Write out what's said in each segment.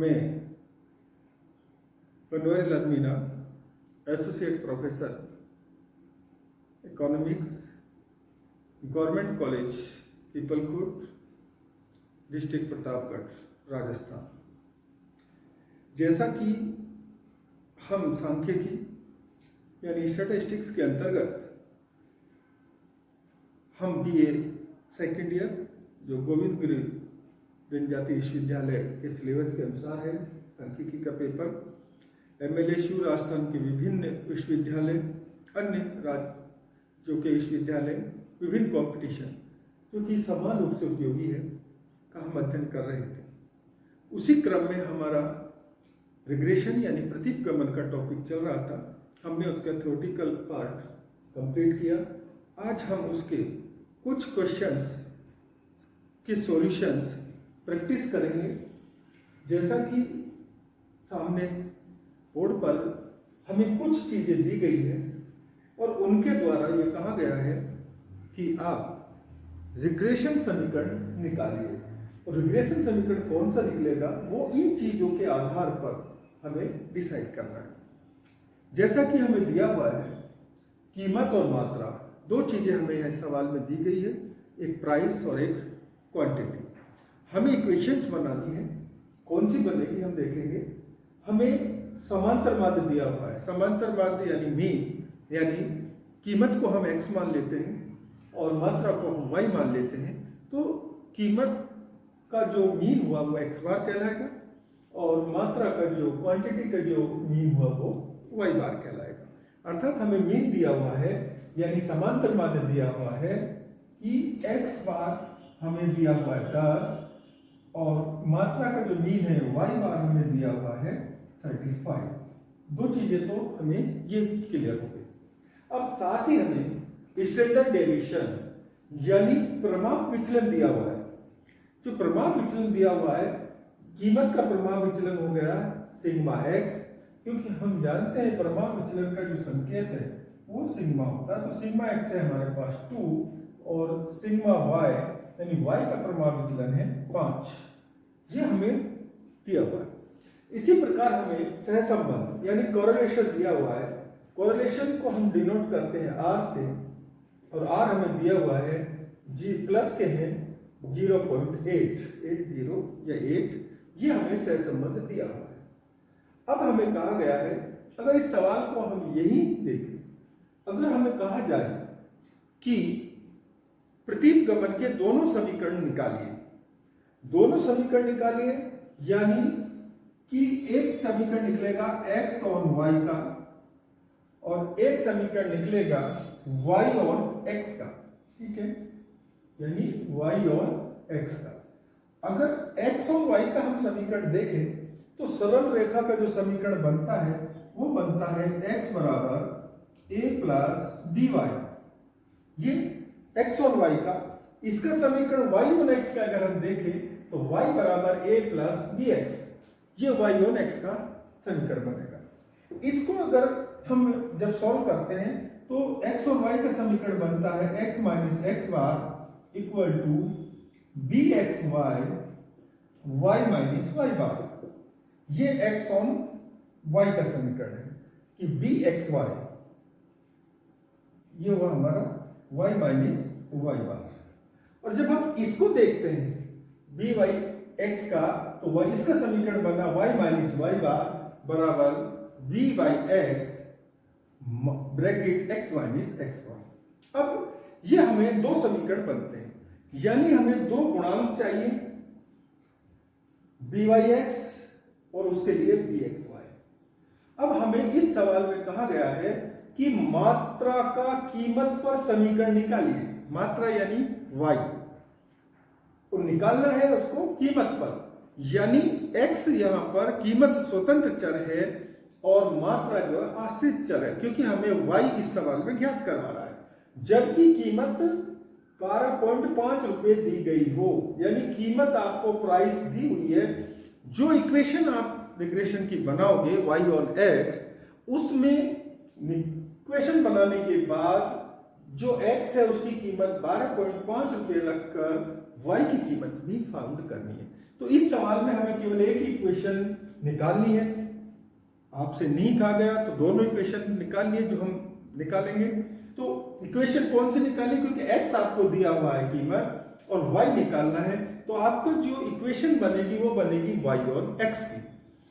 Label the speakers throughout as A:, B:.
A: मैं Banwarilal Meena, associate professor economics, government college Pipalkhut, district Pratapgarh, Rajasthan. जैसा कि हम सांख्यिकी यानी स्टैटिस्टिक्स के अंतर्गत हम बीए सेकेंड ईयर जो गोविंद गुरु जनजाति विश्वविद्यालय के सिलेबस के अनुसार है सांख्यिकी का पेपर, MLSU राजस्थान के विभिन्न विश्वविद्यालय, अन्य राज्यों के विश्वविद्यालय, विभिन्न कंपटीशन जो कि समान रूप से उपयोगी है का हम अध्ययन कर रहे थे। उसी क्रम में हमारा रिग्रेशन यानी प्रतीपगमन का टॉपिक चल रहा था। हमने उसका थ्योरेटिकल पार्ट कंप्लीट किया। आज हम उसके कुछ क्वेश्चंस के सॉल्यूशंस प्रैक्टिस करेंगे। जैसा कि सामने बोर्ड पर हमें कुछ चीज़ें दी गई है और उनके द्वारा ये कहा गया है कि आप रिग्रेशन समीकरण निकालिए, और रिग्रेशन समीकरण कौन सा निकलेगा वो इन चीज़ों के आधार पर हमें डिसाइड करना है। जैसा कि हमें दिया हुआ है कीमत और मात्रा, दो चीज़ें हमें इस सवाल में दी गई है, एक प्राइस और एक क्वांटिटी। हमें इक्वेशंस बनानी है, कौन सी बनेगी हम देखेंगे। हमें समांतर माध्य दिया हुआ है, समांतर माध्य यानी मीन, यानी कीमत को हम x मान लेते हैं और मात्रा को हम y मान लेते हैं, तो कीमत का जो मीन हुआ वो x बार कहलाएगा और मात्रा का जो क्वांटिटी का जो मीन हुआ वो y बार कहलाएगा। अर्थात हमें मीन दिया हुआ है यानी समांतर माध्य दिया हुआ है कि x बार हमें दिया हुआ है 10 और मात्रा का जो मीन है y बार हमें दिया हुआ है 35। दो चीजें तो हमें ये क्लियर हो गई। अब साथ ही हमें स्टैंडर्ड डेविएशन यानी प्रमाप विचलन दिया हुआ है। जो प्रमाप विचलन दिया हुआ है, कीमत का प्रमाप विचलन हो गया सिग्मा x, क्योंकि हम जानते हैं प्रमाप विचलन का जो संकेत है वो सिग्मा होता है। तो सिग्मा x है हमारे पास 2 और सिग्मा y यानी y का प्रमाप विचलन है 5। ये हमें दिया हुआ है। इसी प्रकार हमें सहसंबंध यानी कोरिलेशन दिया हुआ है। कोरिलेशन को हम डिनोट करते हैं R से, और R हमें दिया हुआ है G प्लस के हैं 0.80 या 8। ये हमें सहसंबंध दिया हुआ है। अब हमें कहा गया है, अगर इस सवाल को हम यही देखें, अगर हमें कहा जाए कि प्रतीपगमन के दोनों समीकरण निकालिए, दोनों समीकरण निकालिए यानी कि एक समीकरण निकलेगा x ऑन y का और एक समीकरण निकलेगा y ऑन x का, ठीक है, यानी y ऑन x का। अगर x ऑन y का हम समीकरण देखें तो सरल रेखा का जो समीकरण बनता है वो बनता है x बराबर a प्लस बी वाई। ये x ऑन y का, इसका समीकरण y ऑन x का अगर हम देखें तो y बराबर a प्लस बी एक्स, ये y ऑन x का समीकरण बनेगा। इसको अगर हम जब सॉल्व करते हैं तो x और y का समीकरण बनता है x minus x bar equal to b x y y minus y bar. ये x ऑन y का समीकरण है कि बी एक्स वाई, ये हुआ हमारा y माइनस वाई बार। और जब हम इसको देखते हैं बी वाई एक्स का, तो y इसका समीकरण बना y माइनस वाई बार बराबर v by x bracket x minus x bar. अब ये हमें दो समीकरण बनते हैं, यानी हमें दो गुणांक चाहिए बी वाई एक्स और उसके लिए बी एक्स वाई। अब हमें इस सवाल में कहा गया है कि मात्रा का कीमत पर समीकरण निकालिए। मात्रा यानी y, तो निकालना है उसको कीमत पर, यानी x यहां पर कीमत स्वतंत्र चर है और मात्रा जो है आश्रित चर है, क्योंकि हमें y इस सवाल में ज्ञात करवा रहा है। जबकि कीमत 12.5 रुपए दी गई हो, यानी कीमत आपको प्राइस दी हुई है। जो इक्वेशन आप रिग्रेशन की बनाओगे y ऑन x, उसमें इक्वेशन बनाने के बाद जो x है उसकी कीमत 12.5 रुपए रखकर y की कीमत भी फाउंड करनी है। तो इस सवाल में हमें केवल एक इक्वेशन निकालनी है। आपसे नहीं कहा गया तो दोनों इक्वेशन निकालिए जो हम निकालेंगे। तो इक्वेशन कौन सी निकाली, क्योंकि x आपको दिया हुआ है कीमत और y निकालना है, तो आपको जो इक्वेशन बनेगी वो बनेगी y और x की।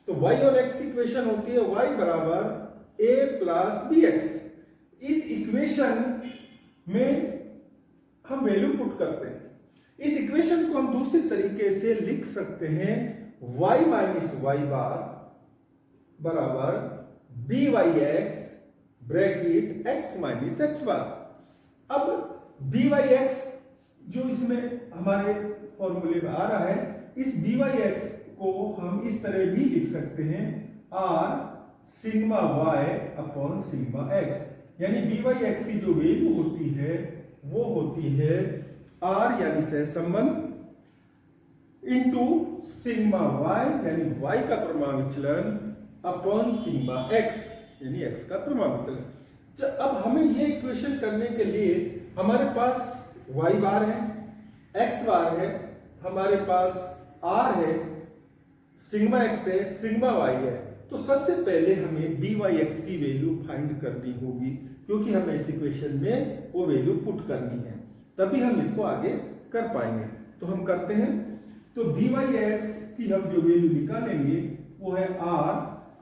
A: तो y और x की इक्वेशन होती है y बराबर a प्लस bx। इस इक्वेशन में हम वैल्यू पुट करते हैं। इस इक्वेशन को हम दूसरे तरीके से लिख सकते हैं y माइनस y बार बराबर byx bracket x minus x बार। अब byx जो इसमें हमारे फॉर्मूले में आ रहा है, इस byx को हम इस तरह भी लिख सकते हैं r sigma y upon sigma x, यानी byx की जो वैल्यू होती है वो होती है r यानी सहसंबंध इनटू सिग्मा y यानी y का प्रमाण विचलन अपॉन सिग्मा x यानी x का प्रमाण विचलन। अब हमें ये इक्वेशन करने के लिए हमारे पास y बार है, x बार है, हमारे पास r है, सिग्मा x है, सिग्मा y है। तो सबसे पहले हमें byx की वैल्यू फाइंड करनी होगी, क्योंकि हमें इस इक्वेशन में वो वैल्यू पुट करनी है, तभी हम इसको आगे कर पाएंगे। तो हम करते हैं। तो byx की हम जो वैल्यू निकालेंगे वो है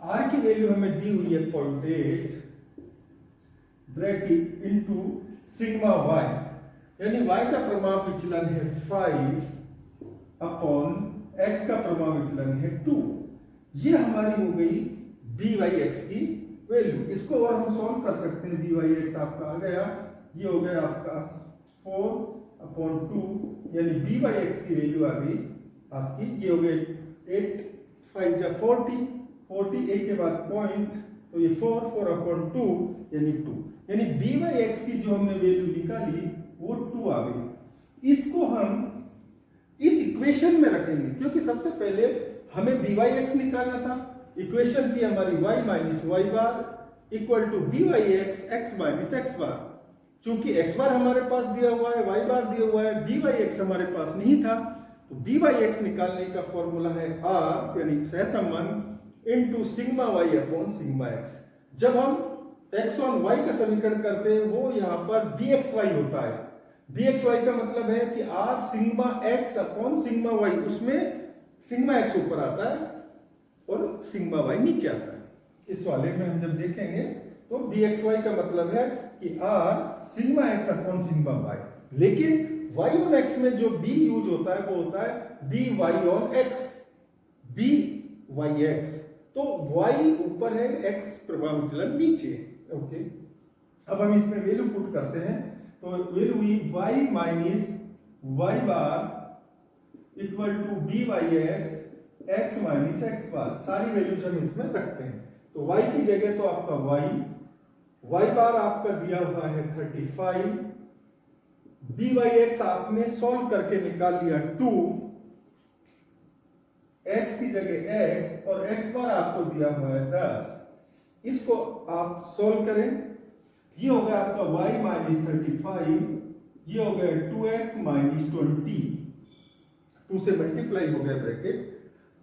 A: r की वैल्यू हमें दी हुई है 0.8 ब्रैकेट इनटू सिग्मा y यानी y का प्रमाण विचलन है 5 अपॉन x का प्रमाण विचलन है 2। ये हमारी हो गई byx की वैल्यू। इसको और हम सॉल्व कर सकते हैं। byx आपका आ गया, ये हो गया आपका 4 अपॉन 2 यानी byx की वैल्यू आ गई आपकी, ये हो गए 8 5 जा 40 48 के बाद पॉइंट, तो ये 4 अपॉन 2 यानी 2, यानी byx की जो हमने वैल्यू निकाली वो 2 आ गई। इसको हम इस इक्वेशन में रखेंगे, क्योंकि सबसे पहले हमें byx निकालना था। इक्वेशन थी हमारी y minus y bar equal to byx x minus x bar. चूंकि x बार हमारे पास दिया हुआ है, y बार दिया हुआ है, byx हमारे पास नहीं था, तो byx निकालने का फॉर्मूला है r यानी सहसंबंध into sigma y upon sigma x। जब हम x और y का समीकरण करते हैं वो यहाँ पर bxy होता है। bxy का मतलब है कि r sigma x upon sigma y, उसमें सिग्मा x ऊपर आता है और सिग्मा y नीचे आता है। इस वाले में हम जब देखेंगे तो bxy का मतलब है कि r sigma x upon sigma y, लेकिन y और x में जो b यूज होता है वो होता है by on x, byx। तो y ऊपर है, x प्रभाव विचलन नीचे है। ओके, अब हम इसमें वैल्यू पुट करते हैं। तो वैल्यू हुई y minus y bar equal to byx x minus x bar. सारी वैल्यूज हम इसमें रखते हैं। तो y की जगह तो आपका y बार आपका दिया हुआ है 35, byx आपने सॉल्व करके निकाल लिया 2, x की जगह x और x बार आपको दिया हुआ है 10। इसको आप सॉल्व करें, ये हो गया आपका y माइनस 35, ये हो गया 2x माइनस 20, 2 से मल्टीप्लाई हो गया ब्रैकेट।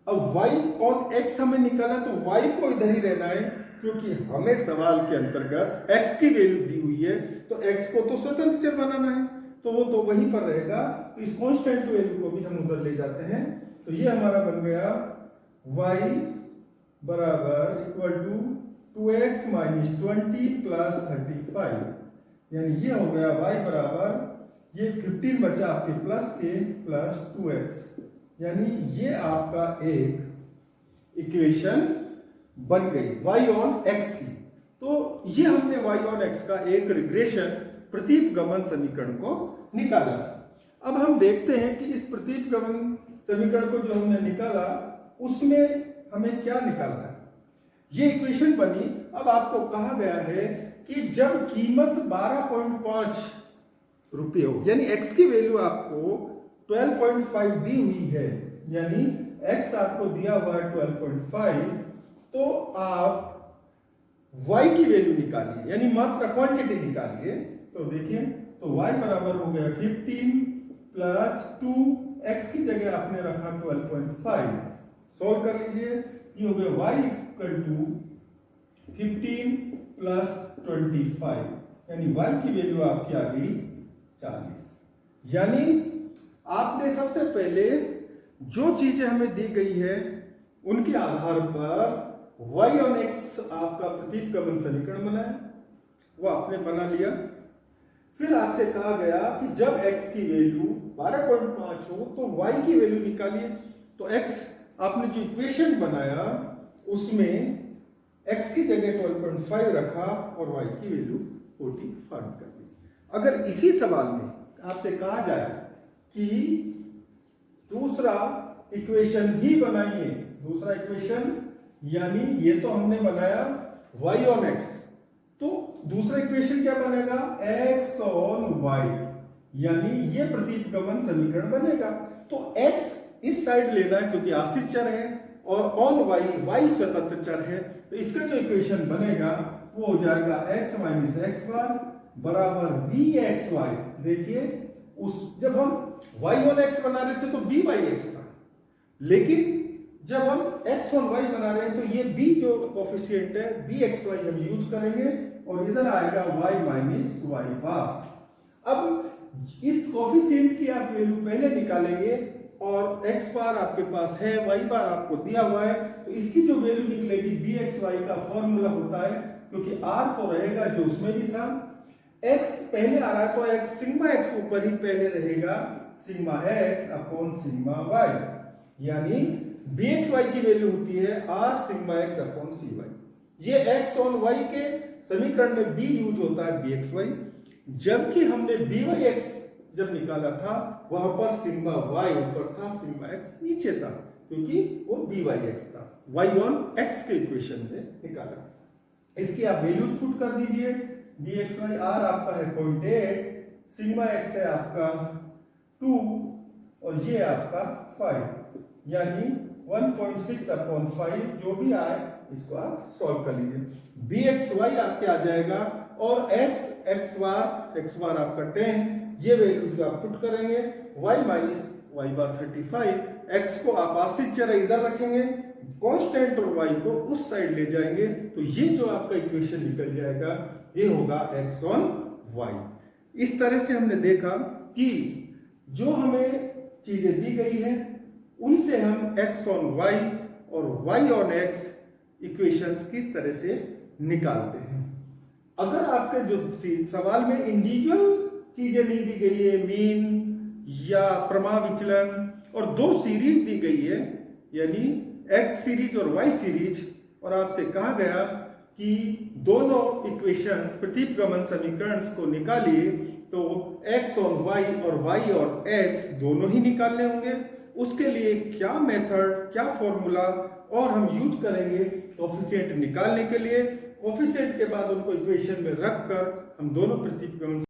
A: अब y और x हमें निकाला, तो y को इधर ही रहना है, क्योंकि हमें सवाल के अंतर्गत x की वैल्यू दी हुई है, तो x को तो स्वतंत्र चर बनाना है, तो वो तो वहीं पर रहेगा। तो इस कांस्टेंट वैल्यू को भी हम उधर ले जाते हैं। तो ये हमारा बन गया y बराबर equal to 2x minus 20 plus 35, यानी ये हो गया y बराबर, ये 15 बचा आपके प्लस के प्लस 2x, यानी ये आपका एक इक्वेशन बन गई y ऑन x की। तो ये हमने y ऑन x का एक रिग्रेशन प्रतीप गमन समीकरण को निकाला। अब हम देखते हैं कि इस प्रतीप गमन समीकरण को जो हमने निकाला उसमें हमें क्या निकालना है। ये इक्वेशन बनी। अब आपको कहा गया है कि जब कीमत 12.5 रुपये हो, यानी x की वैल्यू आपको 12.5 दी हुई है, यानी x आपको दिया हुआ है 12.5, तो आप y की वैल्यू निकालिए, यानी मात्रा क्वांटिटी निकालिए। तो देखिए, तो y बराबर हो गया 15 प्लस 2x की जगह आपने रखा 12.5। सॉल्व कर लीजिए, ये हो गया y इक्वल टू 15 प्लस 25, यानी y की वैल्यू आपकी आ गई 40। यानी आपने सबसे पहले जो चीजें हमें दी गई है उनके आधार पर y और x आपका प्रतिगमन समीकरण बनाया, वो आपने बना लिया। फिर आपसे कहा गया कि जब x की वैल्यू 12.5 हो तो y की वैल्यू निकालिए। तो x आपने जो इक्वेशन बनाया उसमें x की जगह 12.5 रखा और y की वैल्यू 45 कर दी। अगर इसी सवाल में आपसे कहा जाए कि दूसरा इक्वेशन भी बनाइए, दूसरा इक्वेशन यानी ये तो हमने बनाया y on x, तो दूसरा इक्वेशन क्या बनेगा x on y, यानी ये प्रतिगमन समीकरण बनेगा। तो x इस साइड लेना है क्योंकि आश्रित चर है और on y स्वतंत्र चर है, तो इसका जो इक्वेशन बनेगा वो हो जाएगा x माइनस एक्स बार बराबर bxy। देखिए उस जब हम y on x बना रहे थे तो byx था, लेकिन जब हम x on y बना रहे हैं तो ये b जो कोफिशिएंट है bxy हम यूज करेंगे और इधर आएगा y माइनस y बार। अब इस कोफिशिएंट की आप वैल्यू पहले निकालेंगे और x बार आपके पास है, y बार आपको दिया हुआ है, तो इसकी जो वैल्यू निकलेगी bxy का फॉर्मूला होता है, क्योंकि r तो रहेगा जो उसमें भी था, x पहले आ रहा है तो x सिग्मा x ऊपर ही पहले रहेगा, sigma x upon sigma y, यानी bxy की वैल्यू होती है r sigma x upon cy। ये x on y के समीकरण में b यूज होता है bxy, जबकि हमने byx जब निकाला था वहां पर सिग्मा y ऊपर था, सिग्मा x नीचे था, क्योंकि वो byx था, y on x के इक्वेशन में निकाला। इसकी आप वैल्यूज पुट कर दीजिए, bxy r आपका है 0.8, सिग्मा x है आपका 2 और ये आपका 5, यानी 1.6 अपॉन 5, जो भी आए इसको आप सॉल्व कर लीजिए। bxy आपके आ जाएगा और x बार आपका 10, ये वैल्यू जो आप पुट करेंगे y माइनस y बार 35, x को आप आश्रित चर इधर रखेंगे, कांस्टेंट और y को उस साइड ले जाएंगे, तो ये जो आपका इक्वेशन निकल जाएगा ये होगा x on y। इस तरह से हमने देखा कि जो हमें चीजें दी गई है उनसे हम x on y और y on x इक्वेशंस किस तरह से निकालते हैं। अगर आपके जो सवाल में इंडिविजुअल चीजें नहीं दी गई है, मीन या प्रमाण विचलन, और दो सीरीज दी गई है यानी x सीरीज और y सीरीज, और आपसे कहा गया कि दोनों इक्वेशंस प्रतिगमन समीकरण को निकालिए, तो x और y और y और x दोनों ही निकालने होंगे। उसके लिए क्या मेथड, क्या फॉर्मूला और हम यूज करेंगे कोफिशिएंट निकालने के लिए, कोफिशिएंट के बाद उनको इक्वेशन में रखकर हम दोनों प्रतिगमन